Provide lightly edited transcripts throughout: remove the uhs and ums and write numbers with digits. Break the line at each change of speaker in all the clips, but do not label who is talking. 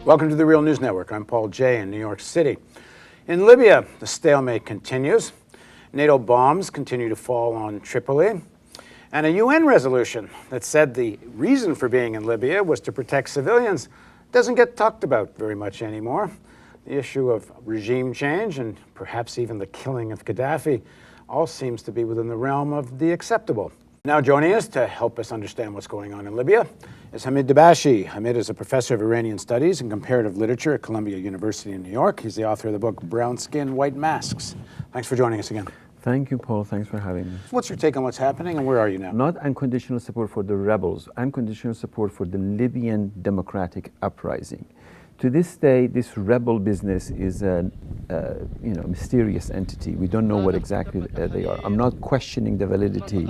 Welcome to the Real News Network. I'm Paul Jay in New York City. In Libya, the stalemate continues. NATO bombs continue to fall on Tripoli. And a UN resolution that said the reason for being in Libya was to protect civilians doesn't get talked about very much anymore. The issue of regime change and perhaps even the killing of Gaddafi all seems to be within the realm of the acceptable. Now joining us to help us understand what's going on in Libya is Hamid Dabashi. Hamid is a professor of Iranian Studies and Comparative Literature at Columbia University in New York. He's the author of the book Brown Skin, White Masks. Thanks for joining us again.
Thank you, Paul. Thanks for having me.
What's your take on what's happening and where are you now?
Not unconditional support for the rebels, unconditional support for the Libyan democratic uprising. To this day, this rebel business is a mysterious entity. We don't know what exactly they are. I'm not questioning the validity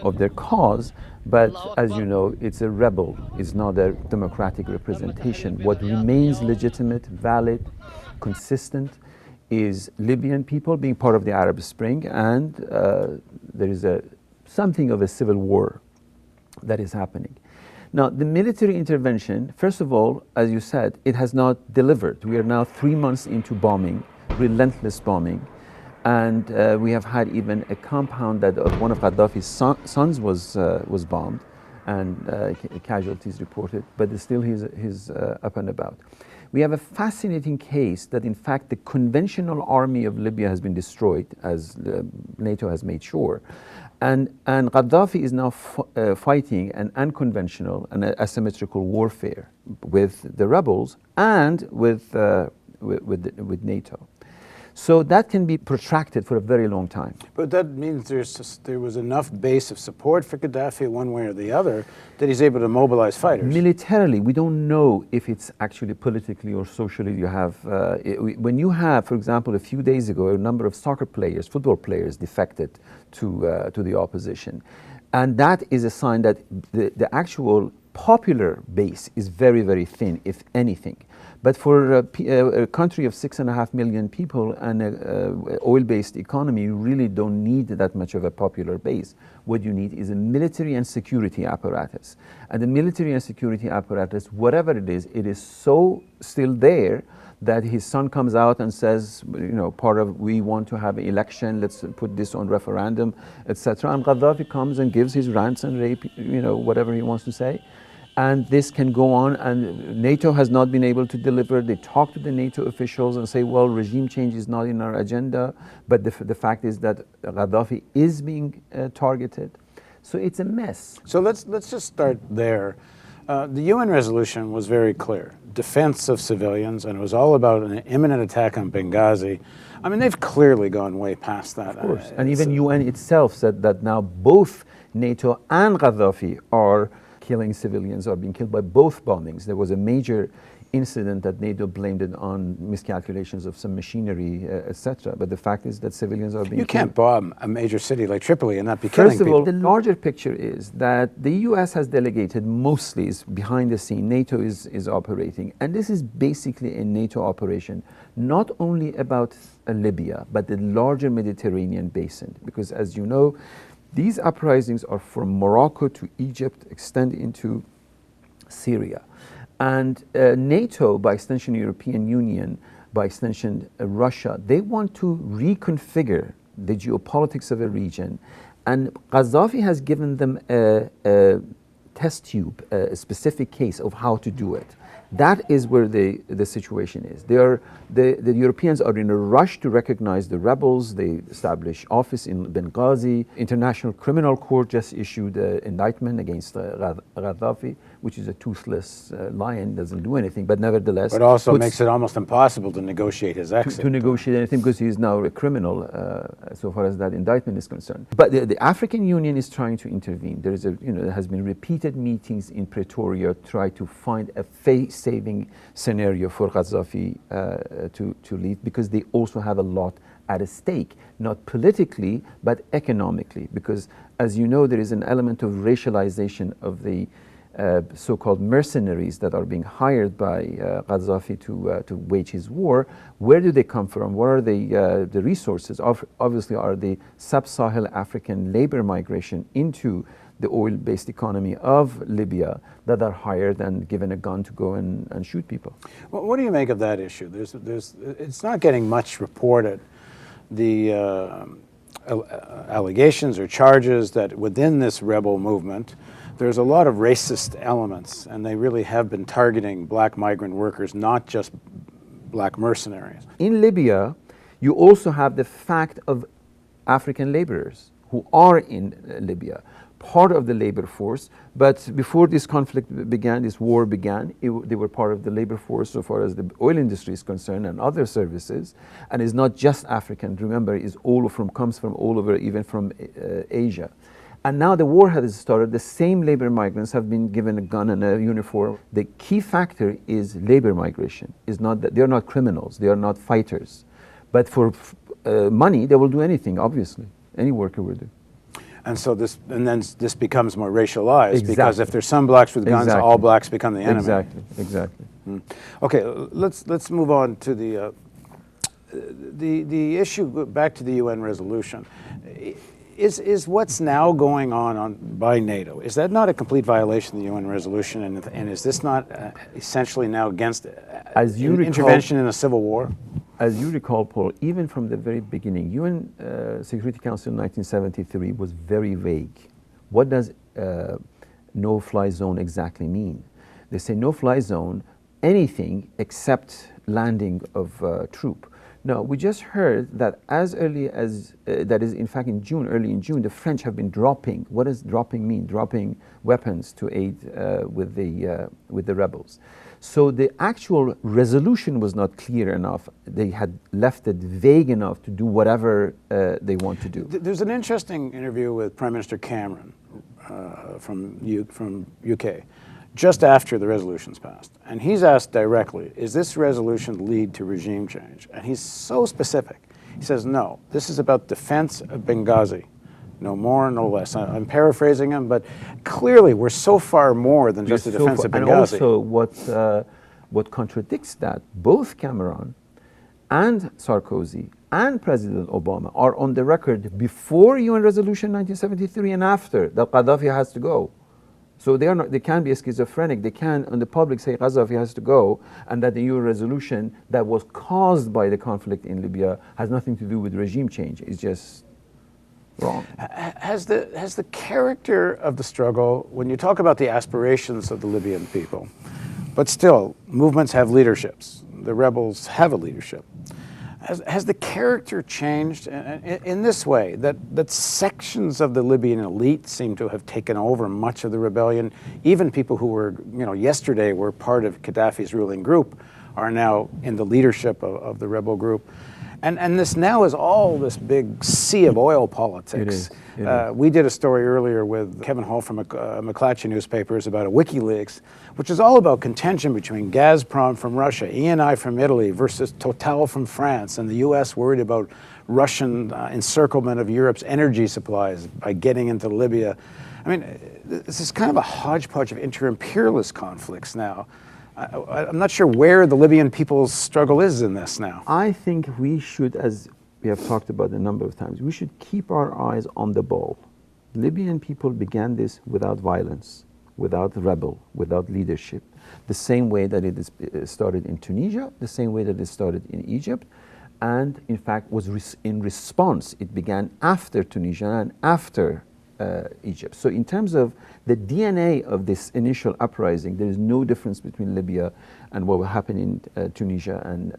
of their cause, but as you know, it's a rebel. It's not a democratic representation. What remains legitimate, valid, consistent is Libyan people being part of the Arab Spring, and there is something of a civil war that is happening. Now, the military intervention, first of all, as you said, it has not delivered. We are now 3 months into bombing, relentless bombing, and we have had even a compound that one of Gaddafi's sons was bombed, and casualties reported, but still he's up and about. We have a fascinating case that, in fact, the conventional army of Libya has been destroyed, as NATO has made sure. And Gaddafi is now fighting an unconventional and asymmetrical warfare with the rebels and with NATO. So that can be protracted for a very long time.
But that means there was enough base of support for Gaddafi one way or the other that he's able to mobilize fighters.
Militarily, we don't know if it's actually politically or socially. You have, when you have, for example, a few days ago, a number of soccer players, football players defected to the opposition. And that is a sign that the actual popular base is very, very thin, if anything. But for a country of 6.5 million people and an oil-based economy, you really don't need that much of a popular base. What you need is a military and security apparatus. And the military and security apparatus, whatever it is so still there that his son comes out and says, we want to have an election, let's put this on referendum, etc. And Gaddafi comes and gives his rants and rape, whatever he wants to say. And this can go on, and NATO has not been able to deliver. They talk to the NATO officials and say, well, regime change is not in our agenda, but the fact is that Gaddafi is being targeted. So it's a mess.
So let's just start there. The UN resolution was very clear. Defense of civilians, and it was all about an imminent attack on Benghazi. I mean, they've clearly gone way past that.
Of course, and even UN itself said that now both NATO and Gaddafi are killing civilians, or being killed by both bombings. There was a major incident that NATO blamed it on miscalculations of some machinery, etc. But the fact is that civilians are being killed.
You can't bomb a major city like Tripoli and not be killing people.
First of all, the larger picture is that the US has delegated, mostly is behind the scene, NATO is operating. And this is basically a NATO operation, not only about Libya, but the larger Mediterranean basin. Because as you know, these uprisings are from Morocco to Egypt, extend into Syria. And NATO, by extension European Union, by extension Russia, they want to reconfigure the geopolitics of a region. And Gaddafi has given them a test tube, a specific case of how to do it. That is where the situation is. The Europeans are in a rush to recognize the rebels. They establish office in Benghazi. International Criminal Court just issued an indictment against Gaddafi, which is a toothless lion, doesn't do anything, but nevertheless.
But also makes it almost impossible to negotiate his exit.
To negotiate anything, because he is now a criminal so far as that indictment is concerned. But the African Union is trying to intervene. There is there has been repeated meetings in Pretoria to try to find a face-saving scenario for Gaddafi to lead, because they also have a lot at stake, not politically, but economically. Because, as you know, there is an element of racialization of the so-called mercenaries that are being hired by Gaddafi to wage his war. Where do they come from? What are the resources? Obviously are the sub-Sahel African labor migration into the oil-based economy of Libya that are hired and given a gun to go and shoot people.
Well, what do you make of that issue? It's not getting much reported. The allegations or charges that within this rebel movement, there's a lot of racist elements, and they really have been targeting black migrant workers, not just black mercenaries.
In Libya, you also have the fact of African laborers who are in Libya, part of the labor force, but before this conflict began, this war began, they were part of the labor force so far as the oil industry is concerned and other services, and is not just African. Remember, comes from all over, even from Asia. And now the war has started. The same labor migrants have been given a gun and a uniform. The key factor is labor migration. Is not that they are not criminals, they are not fighters, but for money they will do anything. Obviously, any worker will do.
And so this becomes more racialized,
Exactly.
because if there's some blacks with guns,
Exactly.
all blacks become the enemy.
Exactly.
Okay, let's move on to the issue. Back to the UN resolution. Is what's now going on by NATO, is that not a complete violation of the UN resolution, and is this not essentially now against intervention in a civil war?
As you recall, Paul, even from the very beginning, UN Security Council in 1973 was very vague. What does no-fly zone exactly mean? They say no-fly zone, anything except landing of troop. No, we just heard that as early as, that is in fact in June, early in June, the French have been dropping. What does dropping mean? Dropping weapons to aid with the rebels. So the actual resolution was not clear enough. They had left it vague enough to do whatever they want to do.
There's an interesting interview with Prime Minister Cameron from UK just after the resolution's passed. And he's asked directly, is this resolution lead to regime change? And he's so specific. He says, no, this is about defense of Benghazi. No more, no less. I'm paraphrasing him, but clearly we're so far more than just the defense of Benghazi.
And also what contradicts that, both Cameron and Sarkozy and President Obama are on the record before UN Resolution 1973 and after that Gaddafi has to go. So they can be schizophrenic. They can, on the public, say Gaddafi has to go, and that the UN resolution that was caused by the conflict in Libya has nothing to do with regime change. It's just wrong.
Has the character of the struggle, when you talk about the aspirations of the Libyan people, but still, movements have leaderships. The rebels have a leadership. Has the character changed in this way, that sections of the Libyan elite seem to have taken over much of the rebellion? Even people who were, yesterday were part of Gaddafi's ruling group are now in the leadership of the rebel group. And this now is all this big sea of oil politics.
It is.
We did a story earlier with Kevin Hall from McClatchy newspapers about a WikiLeaks, which is all about contention between Gazprom from Russia, Eni from Italy versus Total from France, and the U.S. worried about Russian encirclement of Europe's energy supplies by getting into Libya. I mean, this is kind of a hodgepodge of inter-imperialist conflicts now. I'm not sure where the Libyan people's struggle is in this now.
I think we should, as we have talked about a number of times, we should keep our eyes on the ball. Libyan people began this without violence, without rebel, without leadership. The same way that it started in Tunisia, the same way that it started in Egypt, and in fact was in response. It began after Tunisia and after Egypt. So in terms of the DNA of this initial uprising, there is no difference between Libya and what will happen in Tunisia and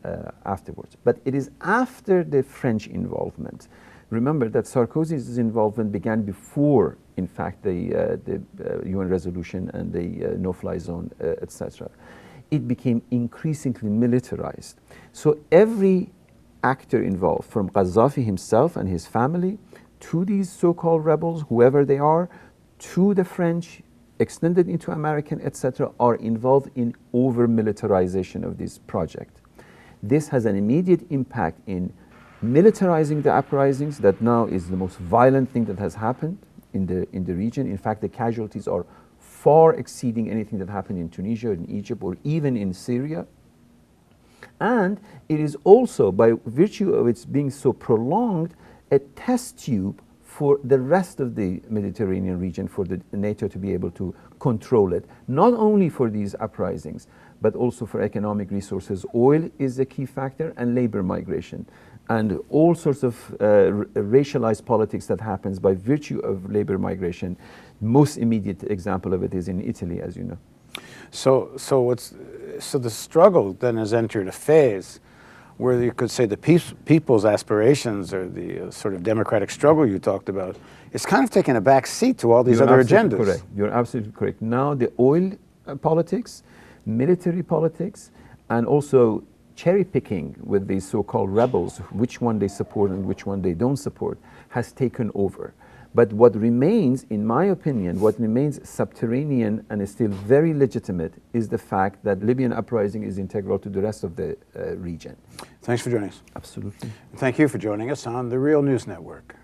afterwards. But it is after the French involvement. Remember that Sarkozy's involvement began before, in fact, the UN resolution and the no-fly zone, etc. It became increasingly militarized. So every actor involved, from Gaddafi himself and his family, to these so-called rebels, whoever they are, to the French, extended into American, etc., are involved in over-militarization of this project. This has an immediate impact in militarizing the uprisings. That now is the most violent thing that has happened in the region. In fact, the casualties are far exceeding anything that happened in Tunisia, in Egypt, or even in Syria. And it is also, by virtue of its being so prolonged, a test tube for the rest of the Mediterranean region, for the NATO to be able to control it, not only for these uprisings, but also for economic resources. Oil is a key factor, and labor migration, and all sorts of racialized politics that happens by virtue of labor migration. Most immediate example of it is in Italy, as you know.
So the struggle then has entered a phase where you could say the people's aspirations, or the sort of democratic struggle you talked about, is kind of taking a back seat to all these other agendas.
Correct. You're absolutely correct. Now the oil politics, military politics, and also cherry picking with these so-called rebels, which one they support and which one they don't support, has taken over. But what remains, in my opinion, what remains subterranean and is still very legitimate is the fact that Libyan uprising is integral to the rest of the region.
Thanks for joining us.
Absolutely.
Thank you for joining us on the Real News Network.